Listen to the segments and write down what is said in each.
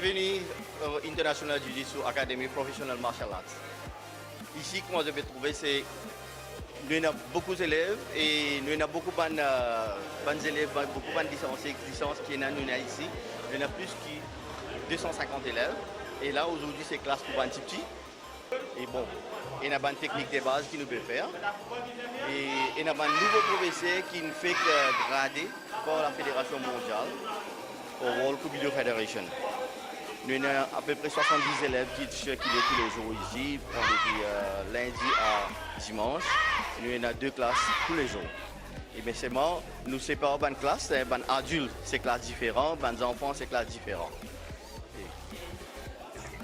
Bienvenue au International Jiu-Jitsu Academy Professional Martial Arts. Ici, comment je vais trouver, c'est nous avons beaucoup d'élèves et nous avons beaucoup d'élèves, beaucoup de licences qui sont ici. Nous avons plus que 250 élèves. Et là, aujourd'hui, c'est classe pour un petit. Et bon, il y a une technique de base qui nous peut faire. Et il y a un nouveau professeur qui nous fait grader par la Fédération mondiale, au World Kubido Federation. Nous avons à peu près 70 élèves qui sont tous les jours ici, depuis lundi à dimanche. Nous avons 2 classes tous les jours. Et bien seulement, nous séparons les classes, les adultes c'est classe différente, les enfants c'est classe différente.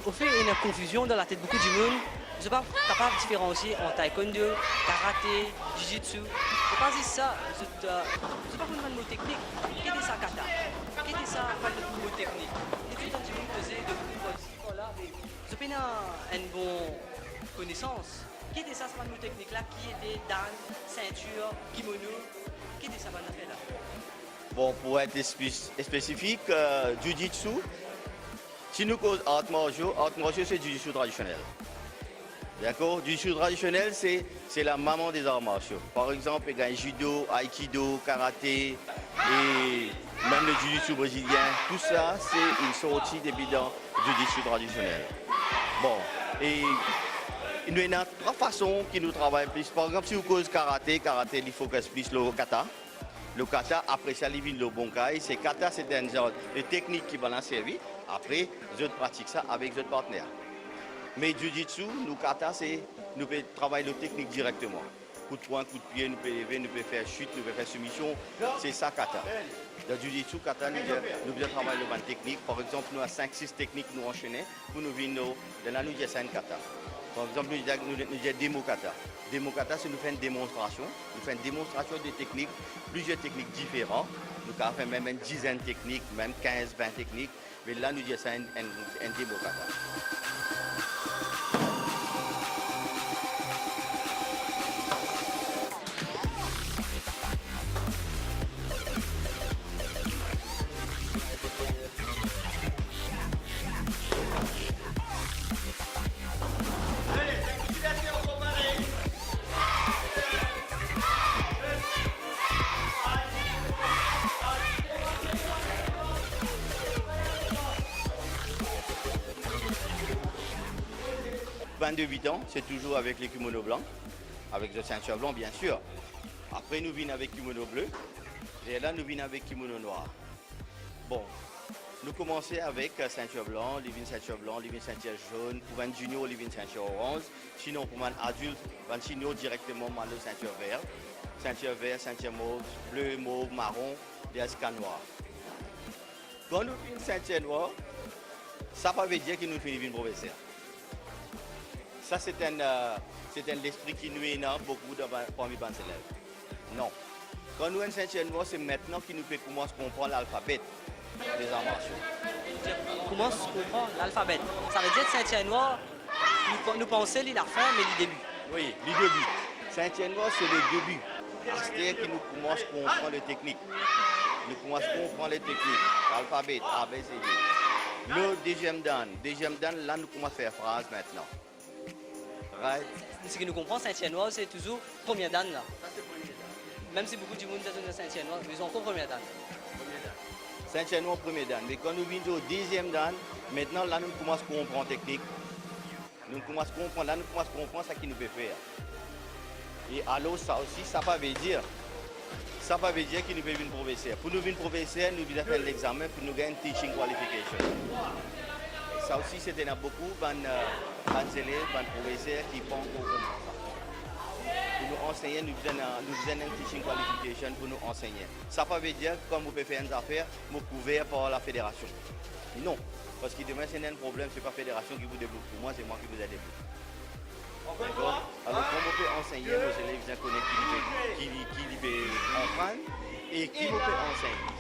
Au fait, il y a une confusion dans la tête de beaucoup de monde. Je ne suis pas capable de différencier entre taekwondo, karaté, jiu-jitsu. Je pense que ça, je ne sais pas comment le mot technique. Qu'est-ce que ça, kata? Qu'est-ce que ça, le mot technique? Et tout le temps, je faisais de beaucoup de là, mais je n'ai pas une bonne connaissance. Qu'est-ce que ça, c'est le mot technique là? Qui était dan, ceinture, kimono? Qu'est-ce que ça va faire là? Bon, pour être spécifique, jiu-jitsu, si nous causons art martiaux c'est jiu-jitsu traditionnel. D'accord? Jiu-jitsu traditionnel, c'est la maman des arts martiaux. Par exemple, il y a judo, aikido, karaté et même le jiu-jitsu brésilien. Tout ça, c'est une sortie des bidons du jiu-jitsu traditionnel. Bon, et il y a 3 façons qui nous travaillent plus. Par exemple, si vous causez karaté, il faut que plus le kata. Le kata, après ça, il vient le bonkai. C'est kata, c'est une genre de technique qui va nous servir. Après, je pratique ça avec votre partenaire. Mais Jiu-Jitsu, nous kata, c'est nous pouvons travailler la technique directement. Coup de poing, coup de pied, nous pouvons lever, nous pouvons faire chute, nous pouvons faire soumission. C'est ça kata. Dans Jiu-Jitsu, kata, nous pouvons travailler la technique. Par exemple, nous avons 5-6 techniques nous enchaîner pour nous venir dans la nous avons kata. Par exemple, nous avons démo kata. Démo kata, c'est nous faire une démonstration. Nous faisons une démonstration des techniques, plusieurs techniques différentes. Nous avons fait même une dizaine de techniques, même 15-20 techniques. Mais là, nous avons un démo kata. De 8 ans, c'est toujours avec les kimonos blancs, avec le ceinture blanc bien sûr. Après nous venons avec kimono bleu et là nous venons avec kimono noir. Bon, nous commençons avec ceinture blanc, living ceinture blanc, living ceinture jaune, pour un junior, living ceinture orange. Sinon pour un adulte, un senior directement mal ceinture vert, ceinture mauve, bleu, mauve, marron, des escas noirs. Quand nous venons ceinture noire, ça ne veut pas dire que nous finissons professeur. Ça, c'est un esprit qui nous est beaucoup parmi les élèves. Non. Quand nous avons une ceinture noire, c'est maintenant que nous pouvons commencer à comprendre l'alphabet des arts martiaux. Comment on comprend l'alphabet? Ça veut dire que ceinture noire, nous pensons la fin, mais le début. Oui, le début. Ceinture noire, c'est le début. C'est-à-dire que nous commençons à comprendre les techniques. Nous commençons à comprendre les techniques. L'alphabet, A, B, C, D. Le deuxième dan, là, nous commençons à faire phrase maintenant. Right. Ce que nous comprenons, ceinture noire, c'est toujours premier dan là. Ça, c'est premier dan. Même si beaucoup de monde ont ceinture noire, ils ont encore premier dan. Ceinture noire, premier dan. Mais quand nous venons au deuxième dan, maintenant, là, nous commençons à comprendre la technique. Nous commençons à comprendre ce qu'il nous peut faire. Et alors, ça aussi, ça ne veut pas dire qu'il nous peut venir professeur. Pour nous venir professeur, nous devons faire l'examen pour nous gagner une teaching qualification. Ça aussi, c'était beaucoup de élèves, de professeurs qui pensent qu'on comprend ça. Pour nous enseigner, nous faisons une teaching qualification pour nous enseigner. Ça ne veut pas dire que comme vous pouvez faire une affaire, vous couvert par la fédération. Non, parce que demain, c'est un problème, ce n'est pas la fédération qui vous débloque. Pour moi, c'est moi qui vous ai débloqué. D'accord? Alors, comme on peut enseigner nos élèves, ils connaissent qui peuvent apprendre et qui vous peut enseigner.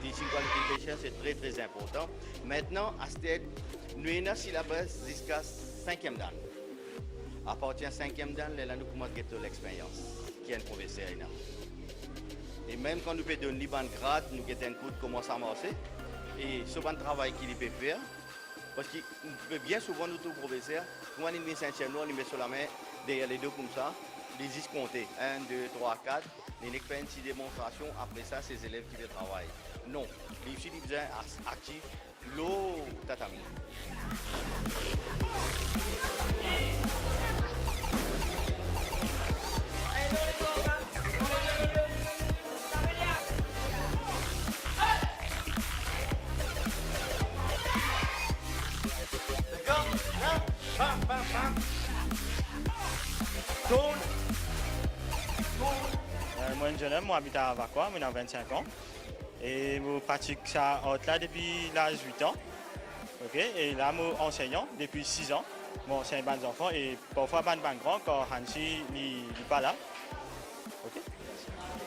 Teaching qualification, c'est très très important. Maintenant, à ce stade, nous avons un syllabus jusqu'à 5e dan. À partir de 5e dan, là, nous commençons à gagner l'expérience, qui est un professeur. Et même quand nous faisons une grade, nous avons un coup de comment ça marche. Et c'est un travail qu'il peut faire. Parce que bien souvent, nous, tous professeurs, quand on met ceinture noire, on met sur la main, derrière les deux comme ça, les 10 compter. 1, 2, 3, 4. Les nègres font une petite démonstration. Après ça, c'est les élèves qui le travaillent. Non, les filles, ils sont actifs. L'eau, tatami. Moi, un jeune homme, moi, j'habite à Vacois, j'ai 25 ans. Et je pratique ça là depuis l'âge de 8 ans. Okay? Et là, je suis enseignant depuis 6 ans. Bon, c'est un bon enfant et parfois un bon grand quand Hansi n'est pas là. Okay?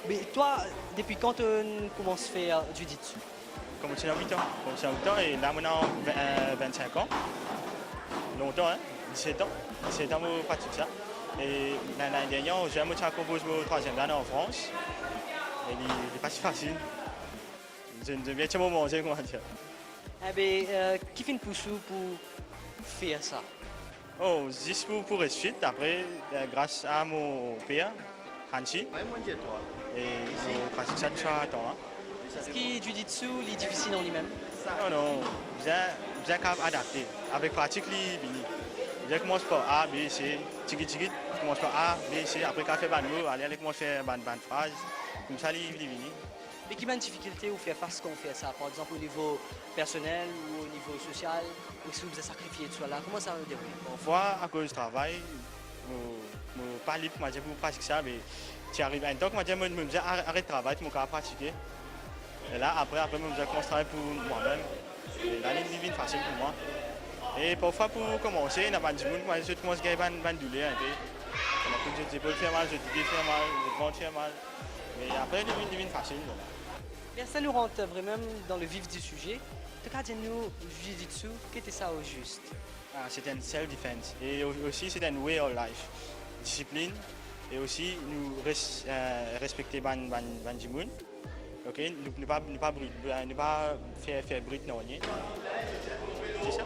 Mais toi, depuis quand tu commences à faire du jiu-jitsu? J'ai commencé à 8 ans. Commencé à 8 ans et là, maintenant, 25 ans. Longtemps, hein? 17 ans. 17 ans, je pratique ça. Et l'année dernière, j'ai composé mon troisième année en France. Et il n'est pas si facile. J'aime bien ce moment, comment dire. Eh bien, qui fait une pousse pour faire ça? Oh, juste pour rester fit, après, grâce à mon père, Hansi, Ouais, moi, je dis toi. et je pratique ça depuis longtemps. Est-ce que le jiu-jitsu est difficile en lui-même? Non, non, vous êtes capable d'adapter. Avec pratique, vous commencez par A, B, C, tiki, tu commences par A, B, C, après, quand tu fais un mot, allez, commence à faire une phrase, comme ça, il vient. Mais quelle est la difficulté à faire face quand on fait ça? Par exemple, au niveau personnel ou au niveau social? Ou si vous avez sacrifié de soi là, comment ça va dérouler? Parfois, à cause du travail, je ne suis pas libre pour pratiquer ça, mais tu arrives à un temps que je me dis arrête de travail, tu peux pratiquer. Et là, après, je me commence à travailler pour moi-même. Et là, c'est devient facile pour moi. Et parfois, pour commencer, il y a pas de monde, je commence à gagner une douleur un peu. Je dis, faire mal, je dis, faire mal, je vais faire mal. Mais après, il devient facile. Bien, ça nous rentre vraiment dans le vif du sujet. En tout cas, dis-nous, Jiu-Jitsu, qu'était ça au juste? C'est un self-defense. Et aussi, c'est un way of life. Discipline. Et aussi, nous respecter les gens. Ok, ne pas faire bruit non rien. C'est ça.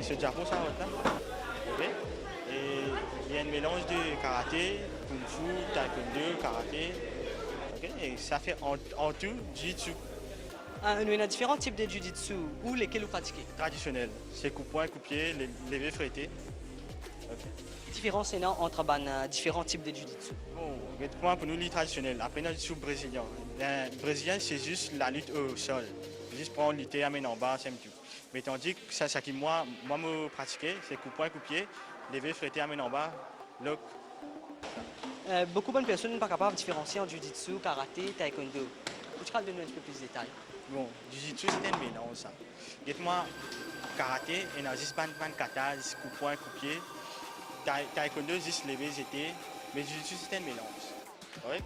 C'est le Japon, ça, là. Ok. Et il y a un mélange de karaté, kung-fu, taekwondo, karaté. Ok. Et ça fait en tout jiu-jitsu. Il y a différents types de Jiu-Jitsu. Où lesquels vous pratiquez? Traditionnel. C'est coup-poing, coup-pied, levé frété. Okay. Différence c'est entre différents types de Jiu-Jitsu. Bon, pour nous, les traditionnels. Après, nous, le brésilien. Le brésilien, c'est juste la lutte au sol. Juste prendre, lutter, amener en bas, c'est un tout. Mais tandis que ça qui moi, me pratiquer, c'est coup-poing, coup-pied, lever, fréter, amener en bas, lock. Beaucoup de personnes ne sont pas capables de différencier entre Jiu-Jitsu, karaté, taekwondo. Tu peux donner un peu plus de détails? Bon, Jiu-Jitsu, c'est un mélange, ça. Dites-moi, karaté, il y a juste ban kata, juste coup-poing, coup-pied. Taekwondo, juste lever, jeter. Mais Jiu-Jitsu, c'est un mélange. Ouais.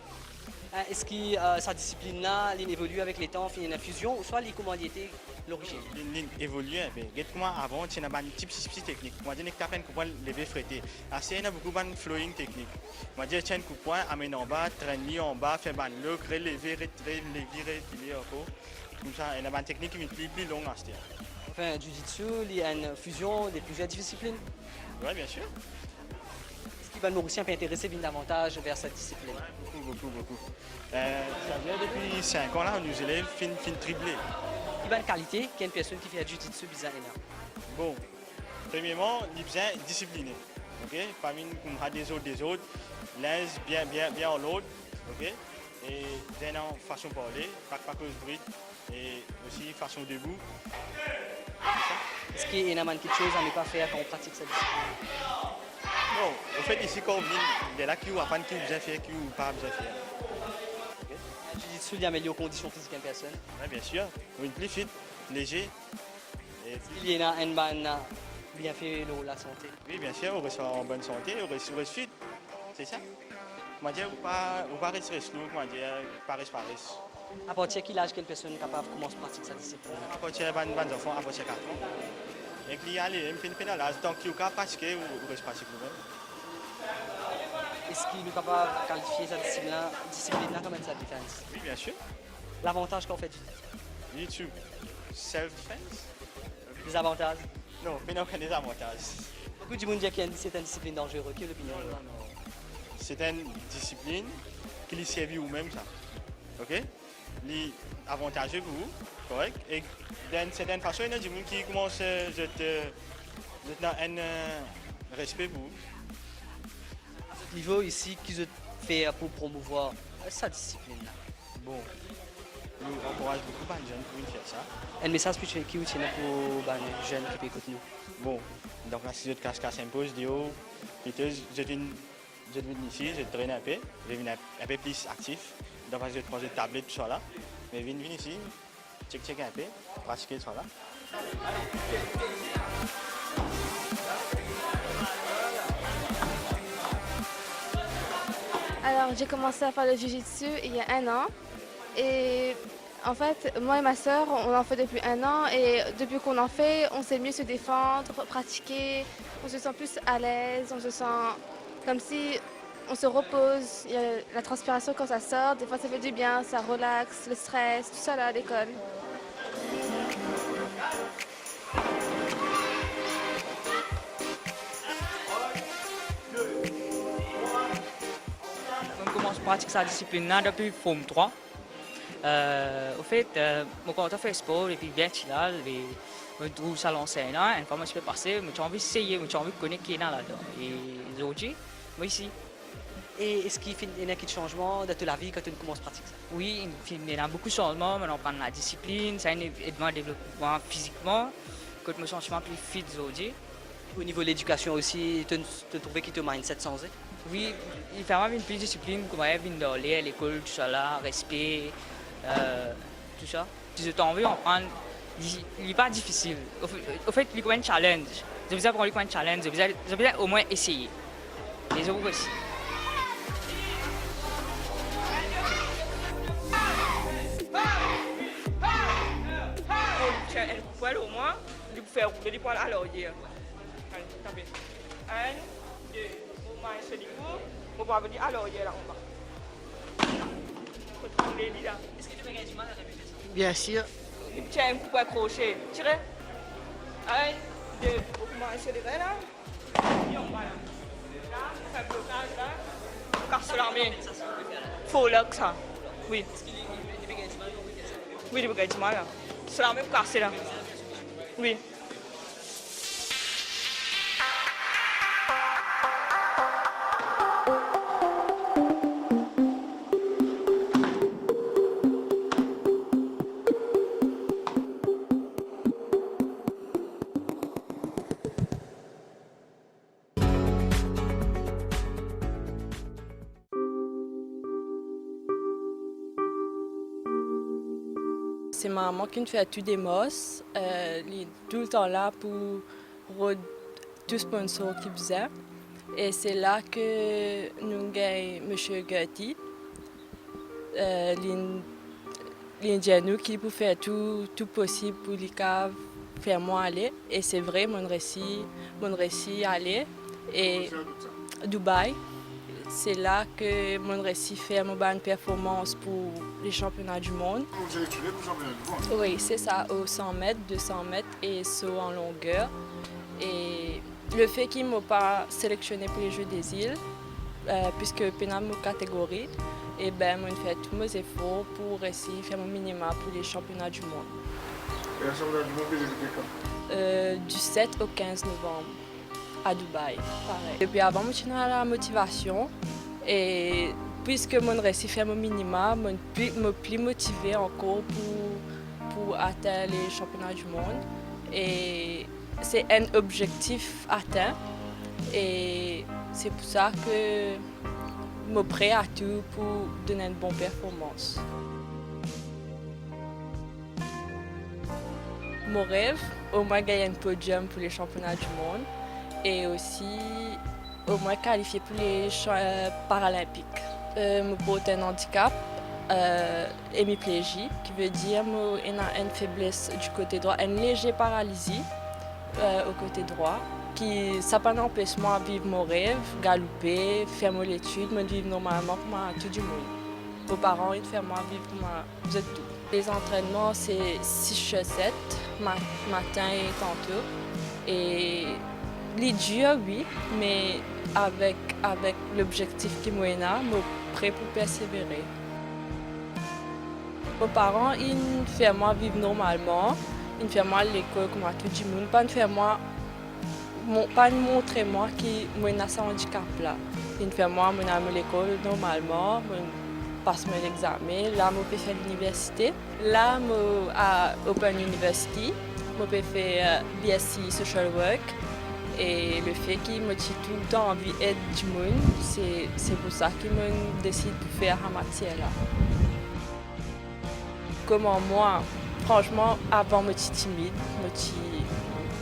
Est-ce que sa discipline-là, elle évolue avec les temps, il y a une fusion, ou soit les comment était l'origine? Il évolue un peu. Dites-moi, avant, il y a une petite technique. Moi, je dis que tu as coup-poing, lever, fréter. Assez, il y a beaucoup de flowing technique. Moi, je dis que tu as un coup-poing, amène en bas, traîner en bas, faire un look, relever, retirer, retirer encore. Comme ça, il y a une technique qui est plus longue à ce temps. Enfin, Jiu-Jitsu, il y a une fusion des plusieurs disciplines. Oui, bien sûr. Est-ce qu'il va nous aussi un peu intéresser davantage vers cette discipline? Ouais, beaucoup. Ça vient depuis 5 ans, là, nos élèves fin triplé. Il y a une qualité qu'il y a une personne qui fait Jiu-Jitsu bizarre. Bon, premièrement, il est bien discipliné. Ok? Pas comme des autres, l'aise bien en l'autre. Ok? Et d'une façon de parler, pas cause de bruit, et aussi façon debout. Est-ce qu'il y a quelque chose à ne pas faire quand on pratique cette discipline? Non, au fait, ici, quand on vient, il y a là qui apprennent qui bien faire, qui ou pas bien faire. Le Jiu-Jitsu il améliore les conditions physiques d'une personne. Oui, bien sûr. Une plus fit, léger. Il y a un bien fait la santé. Oui, bien sûr, on reste en bonne santé, on reste fit. C'est ça. Comment dire, on pas rester slow, comment dire, paris. À partir de quel âge quelle personne est capable de commencer à pratiquer cette discipline? À partir de bonnes enfants, à partir de 4 ans. Et qu'il y a les pénales, tant qu'il y a pratiquer, on reste pratiquer nous-mêmes. Est-ce qu'il est capable de qualifier cette discipline comme une self-défense? Oui, bien sûr. L'avantage qu'on fait du Jiu-Jitsu, self-defense? Les avantages. Non, mais non, il y a des avantages. Beaucoup de monde dit que c'est une discipline dangereuse. Quelle est l'opinion? C'est une discipline qui lui sert ou même ça. Ok? Li avantageux pour vous, correct? Et d'une certaine façon, il y a des gens qui commencent à jeter un respect pour vous. À ce niveau ici, qui se fait pour promouvoir sa discipline-là? Bon, nous encourageons beaucoup de jeunes pour faire ça. Un message que tu as pour les jeunes qui écoutent nous? Bon, donc là, si je casse s'impose, je viens ici, je traîne un peu, je viens un peu plus actif. Donc je prends une tablette, tout ça là. Mais je viens ici, check un peu, pratiquer tout ça là. Alors, j'ai commencé à faire le jiu-jitsu il y a 1 an. Et en fait, moi et ma sœur, on en fait depuis 1 an. Et depuis qu'on en fait, on sait mieux se défendre, pratiquer. On se sent plus à l'aise, on se sent comme si on se repose. Il y a la transpiration quand ça sort. Des fois, ça fait du bien, ça relaxe, le stress, tout ça là à l'école. On commence à pratiquer sa discipline là depuis Forme 3. Au fait, quand on fait sport et puis bien là, je trouve ça l'enseigne là, une fois que je peux passer, j'ai envie d'essayer, j'ai envie de connaître qui est là-dedans. Et aujourd'hui, moi ici. Et est-ce qu'il y a des changements dans la vie quand on commence à pratiquer ça? Oui, il y a beaucoup de changements, maintenant on prend la discipline, ça aide à développer physiquement, quand je me sens plus fit aujourd'hui. Au niveau de l'éducation aussi, tu trouves qu'il te mindset changé? Oui, il fait vraiment une plus de discipline, comme il vient d'aller à l'école, tout ça là, respect, tout ça. Si j'ai envie d'en prendre, il n'est pas difficile. Au fait, il est un challenge. Je vous ai prendre un challenge, je vous ai au moins essayer. Les autres aussi. Elle poil au moins, il peut faire rouler les poils à l'arrière. Allez, tapez. 1, 2, vous marchez du coup, vous pouvez dire à l'arrière là en bas. Faut trembler là. Est-ce que tu as du mal à répéter ça? Bien sûr. Tiens, un coup pour accrocher. Tirez. 1, 2, vous marchez les là. Et en bas là. Là, on fait un blocage là. On casse la main. Faut là que ça. Oui. Est-ce qu'il y a du mal à répéter ça? Oui, il y a du mal là. C'est la même cassée là. Oui. C'est ma maman qui nous fait tout des mosses. Elle est tout le temps là pour tout sponsor qui faisait. Et c'est là que nous avons M. Gertie, l'Indien qui peut faire tout possible pour les caves faire moi aller. Et c'est vrai, mon récit aller. Et Dubaï. C'est là que mon récit fait une bonne performance pour les championnats du monde. Vous avez étudié pour le championnat du monde? Oui, c'est ça, au 100 mètres, 200 mètres et saut en longueur. Et le fait qu'ils ne m'ont pas sélectionné pour les Jeux des îles, puisque pendant ma catégorie, et ben, j'ai fait tous mes efforts pour essayer de faire mon minimum pour les championnats du monde. Et le championnat du monde, vous avez quand? Du 7 au 15 novembre. À Dubaï, pareil. Depuis avant, je suis la motivation et puisque mon récit fait mon minima, je suis plus motivée encore pour atteindre les championnats du monde. Et c'est un objectif atteint et c'est pour ça que je suis prêt à tout pour donner une bonne performance. Mon rêve, au moins gagner un podium pour les championnats du monde. Et aussi au moins qualifié pour les Jeux paralympiques. Je porte un handicap, hémiplégie, qui veut dire que j'ai une faiblesse du côté droit, une légère paralysie au côté droit. Ça pas n'empêche moi de vivre mon rêve, galoper, faire mon étude, me vivre normalement comme tout le monde. Mes parents, ils font moi vivre comme tout. Les entraînements, c'est 6x7, matin et tantôt. Et les dur, oui, mais avec l'objectif qui m'a prêt pour persévérer. Mes parents, ils me font moi vivre normalement, ils me font moi à l'école comme à tout le monde, pas me montrer moi qui a ce handicap là. Ils me font moi à l'école normalement, je passe mes examens, là je peux faire l'université, là je à Open University, je peux faire BSc Social Work. Et le fait qu'il me tient tout le temps envie d'aider du monde, c'est pour ça qu'il me décide de faire la matière là. Comment moi, franchement, avant je suis timide,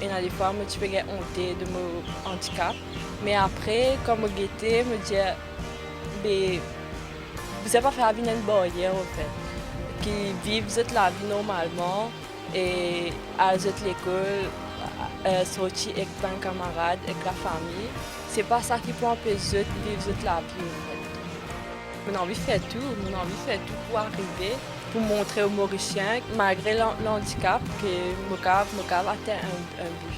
et des fois je suis honte de mon handicap. Mais après, quand je guettais, je me dis, vous n'avez pas fait la vie une barrière en fait. Qui vivent la vie normalement et à l'école. Sortir avec plein de camarades, avec la famille. C'est pas ça qui peut empêcher de vivre la vie. En fait. Mon envie fait tout pour arriver, pour montrer aux Mauriciens, malgré l'handicap, que mon cave atteint un but.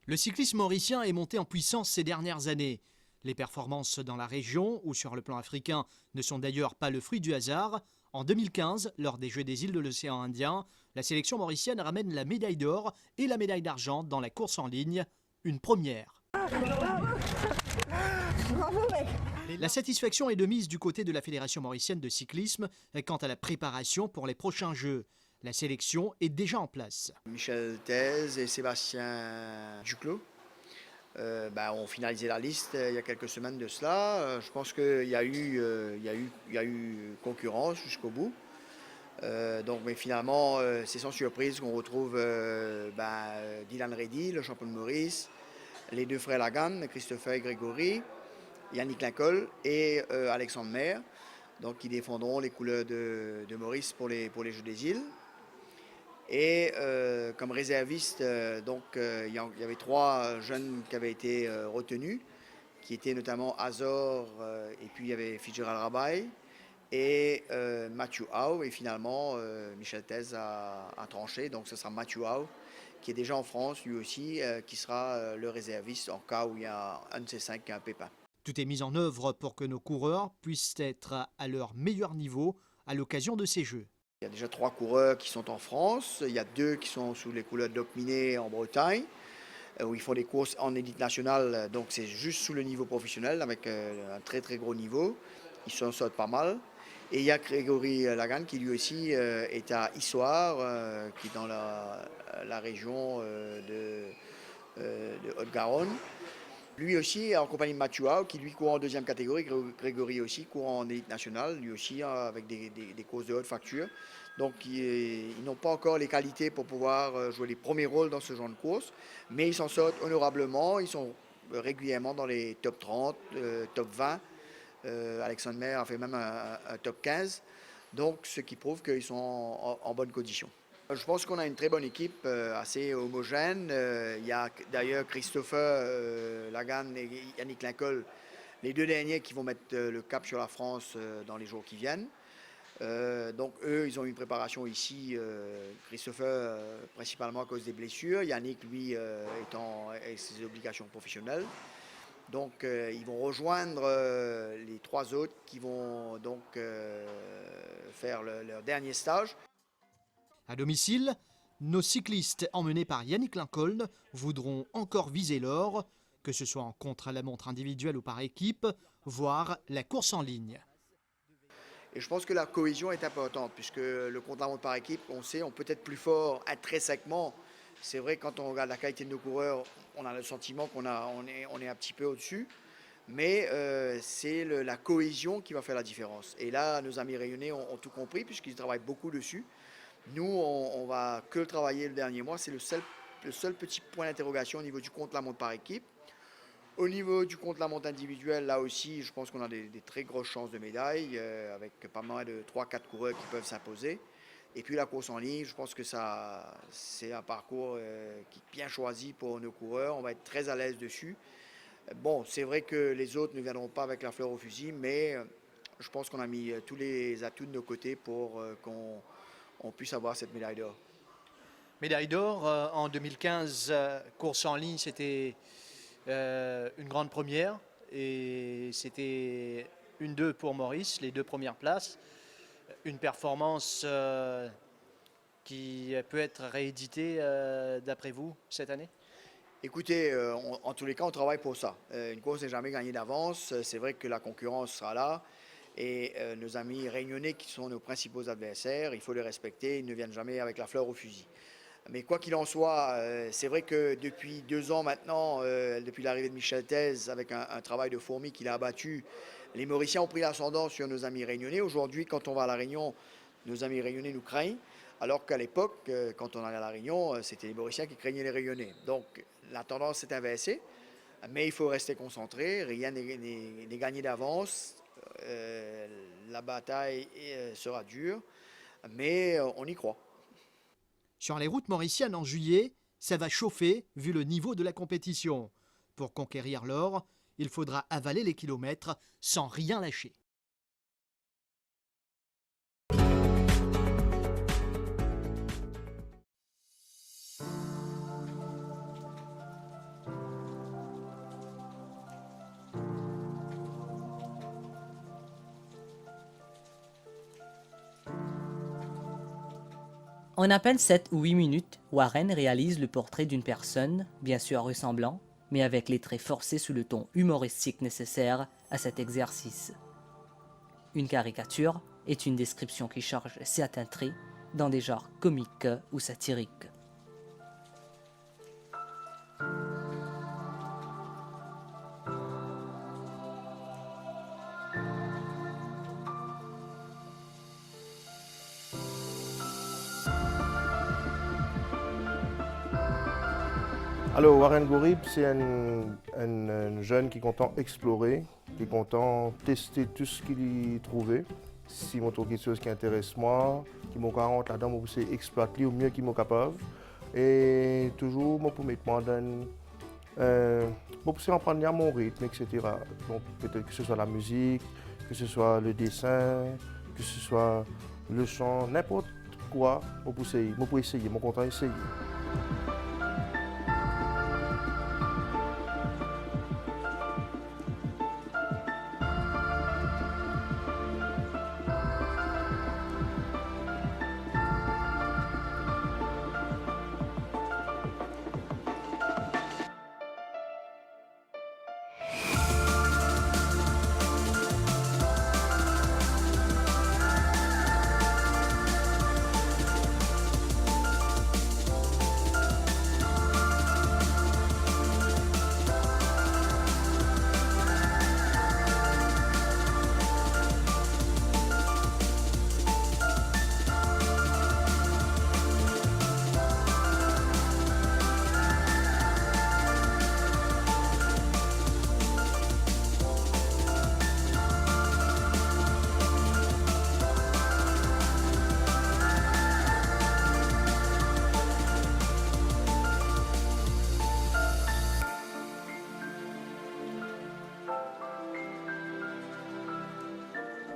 Le cyclisme mauricien est monté en puissance ces dernières années. Les performances dans la région ou sur le plan africain ne sont d'ailleurs pas le fruit du hasard. En 2015, lors des Jeux des îles de l'océan Indien, la sélection mauricienne ramène la médaille d'or et la médaille d'argent dans la course en ligne, une première. La satisfaction est de mise du côté de la Fédération mauricienne de cyclisme quant à la préparation pour les prochains Jeux. La sélection est déjà en place. Michel Thèse et Sébastien Duclos ont finalisé la liste il y a quelques semaines de cela. Je pense qu'il y a eu concurrence jusqu'au bout. Mais finalement, c'est sans surprise qu'on retrouve Dylan Reddy, le champion de Maurice, les deux frères Lagan, Christopher et Grégory, Yannick Lincoln et Alexandre Maire, donc qui défendront les couleurs de Maurice pour les Jeux des îles. Et comme réserviste, il y avait 3 jeunes qui avaient été retenus, qui étaient notamment Azor, et puis il y avait Fitzgerald Rabaille et Matthew Howe. Et finalement, Michel Thèse a tranché, donc ce sera Matthew Howe, qui est déjà en France, lui aussi, qui sera le réserviste en cas où il y a un de ces 5 qui a un pépin. Tout est mis en œuvre pour que nos coureurs puissent être à leur meilleur niveau à l'occasion de ces Jeux. Il y a déjà 3 coureurs qui sont en France, il y a 2 qui sont sous les couleurs de Locminé en Bretagne, où ils font des courses en élite nationale, donc c'est juste sous le niveau professionnel, avec un très très gros niveau. Ils s'en sortent pas mal. Et il y a Grégory Lagan qui lui aussi est à Issoire, qui est dans la région de Haute-Garonne. Lui aussi en compagnie de Mathieu Howe, qui lui court en 2e catégorie. Grégory aussi court en élite nationale, lui aussi avec des courses de haute facture. Donc ils n'ont pas encore les qualités pour pouvoir jouer les premiers rôles dans ce genre de course, mais ils s'en sortent honorablement, ils sont régulièrement dans les top 30, top 20. Alexandre Maire a fait même un top 15, donc ce qui prouve qu'ils sont en bonne condition. Je pense qu'on a une très bonne équipe, assez homogène. Il y a d'ailleurs Christopher Lagan et Yannick Lincoln, les 2 derniers qui vont mettre le cap sur la France dans les jours qui viennent. Donc eux, ils ont une préparation ici, Christopher principalement à cause des blessures, Yannick lui étant avec ses obligations professionnelles. Donc ils vont rejoindre les 3 autres qui vont donc faire leur dernier stage. À domicile, nos cyclistes emmenés par Yannick Lincoln voudront encore viser l'or, que ce soit en contre-la-montre individuelle ou par équipe, voire la course en ligne. Et je pense que la cohésion est importante, puisque le contre-la-montre par équipe, on sait, on peut être plus fort intrinsèquement. C'est vrai, quand on regarde la qualité de nos coureurs, on a le sentiment qu'on est un petit peu au-dessus. Mais c'est la cohésion qui va faire la différence. Et là, nos amis rayonnés ont tout compris, puisqu'ils travaillent beaucoup dessus. Nous, on va que le travailler le dernier mois. C'est le seul petit point d'interrogation au niveau du contre-la-montre par équipe. Au niveau du contre-la-montre individuel, là aussi, je pense qu'on a des très grosses chances de médaille, avec pas mal de 3-4 coureurs qui peuvent s'imposer. Et puis la course en ligne, je pense que c'est un parcours qui est bien choisi pour nos coureurs. On va être très à l'aise dessus. Bon, c'est vrai que les autres ne viendront pas avec la fleur au fusil, mais je pense qu'on a mis tous les atouts de nos côtés pour qu'on puisse avoir cette médaille d'or. Médaille d'or en 2015, course en ligne, c'était une grande première et c'était 1-2 pour Maurice, les 2 premières places. Une performance qui peut être rééditée d'après vous cette année? Écoutez, en tous les cas, on travaille pour ça. Une course n'est jamais gagnée d'avance. C'est vrai que la concurrence sera là. Et nos amis réunionnais, qui sont nos principaux adversaires, il faut les respecter. Ils ne viennent jamais avec la fleur au fusil. Mais quoi qu'il en soit, c'est vrai que depuis 2 ans maintenant, depuis l'arrivée de Michel Thèse, avec un travail de fourmi qu'il a abattu, les Mauriciens ont pris l'ascendant sur nos amis réunionnais. Aujourd'hui, quand on va à La Réunion, nos amis réunionnais nous craignent. Alors qu'à l'époque, quand on allait à La Réunion, c'était les Mauriciens qui craignaient les Réunionnais. Donc la tendance s'est inversée, mais il faut rester concentré, rien n'est gagné d'avance. La bataille sera dure, mais on y croit. Sur les routes mauriciennes en juillet, ça va chauffer vu le niveau de la compétition. Pour conquérir l'or, il faudra avaler les kilomètres sans rien lâcher. En à peine 7 ou 8 minutes, Warren réalise le portrait d'une personne, bien sûr ressemblant, mais avec les traits forcés sous le ton humoristique nécessaire à cet exercice. Une caricature est une description qui charge certains traits dans des genres comiques ou satiriques. Alors, Warren Gorib, c'est un jeune qui est content explorer, qui est content tester tout ce qu'il y trouvait. Si on trouve quelque chose qui intéresse moi, qui m'a rentré là-dedans, je vais exploiter au mieux qu'il m'est capable. Et toujours, moi, pour mettre moi dans je en prendre à mon rythme, etc. Donc, peut-être que ce soit la musique, que ce soit le dessin, que ce soit le chant, n'importe quoi, je peux essayer, je suis content d'essayer.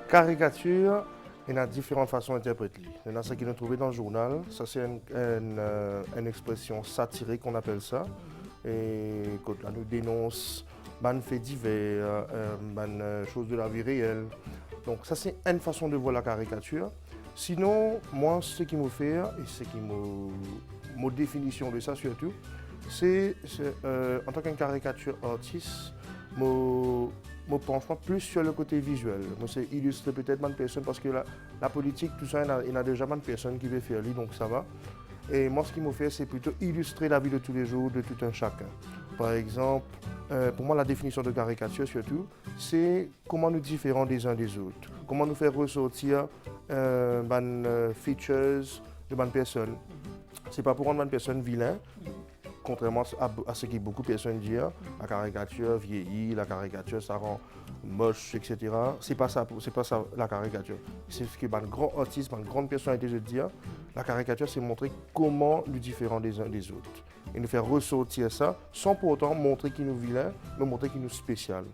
Caricature, il y a différentes façons d'interpréter. Il y en a ce qui nous trouvait dans le journal, ça c'est une expression satirique qu'on appelle ça. Et quand on nous dénonce des faits divers, des choses de la vie réelle. Donc ça c'est une façon de voir la caricature. Sinon, moi ce qui me fait, et ce qui ma définition de ça surtout, c'est en tant qu'un caricature artiste, je pense plus sur le côté visuel. C'est illustrer peut-être une personne parce que la politique, tout ça, il y a déjà une personne qui veut faire lui, donc ça va. Et moi, ce qui me fait, c'est plutôt illustrer la vie de tous les jours de tout un chacun. Par exemple, pour moi, la définition de caricature surtout, c'est comment nous différons des uns des autres. Comment nous faire ressortir features de bonnes personnes. C'est pas pour rendre une personne vilain, contrairement à ce que beaucoup de personnes disent, la caricature vieillit, la caricature ça rend moche, etc. C'est pas ça la caricature. C'est ce que un grand artiste, une grande personnalité de dire. La caricature, c'est montrer comment nous différents des uns des autres. Et nous faire ressortir ça sans pour autant montrer qu'il nous vilain, mais montrer qu'il nous spécial.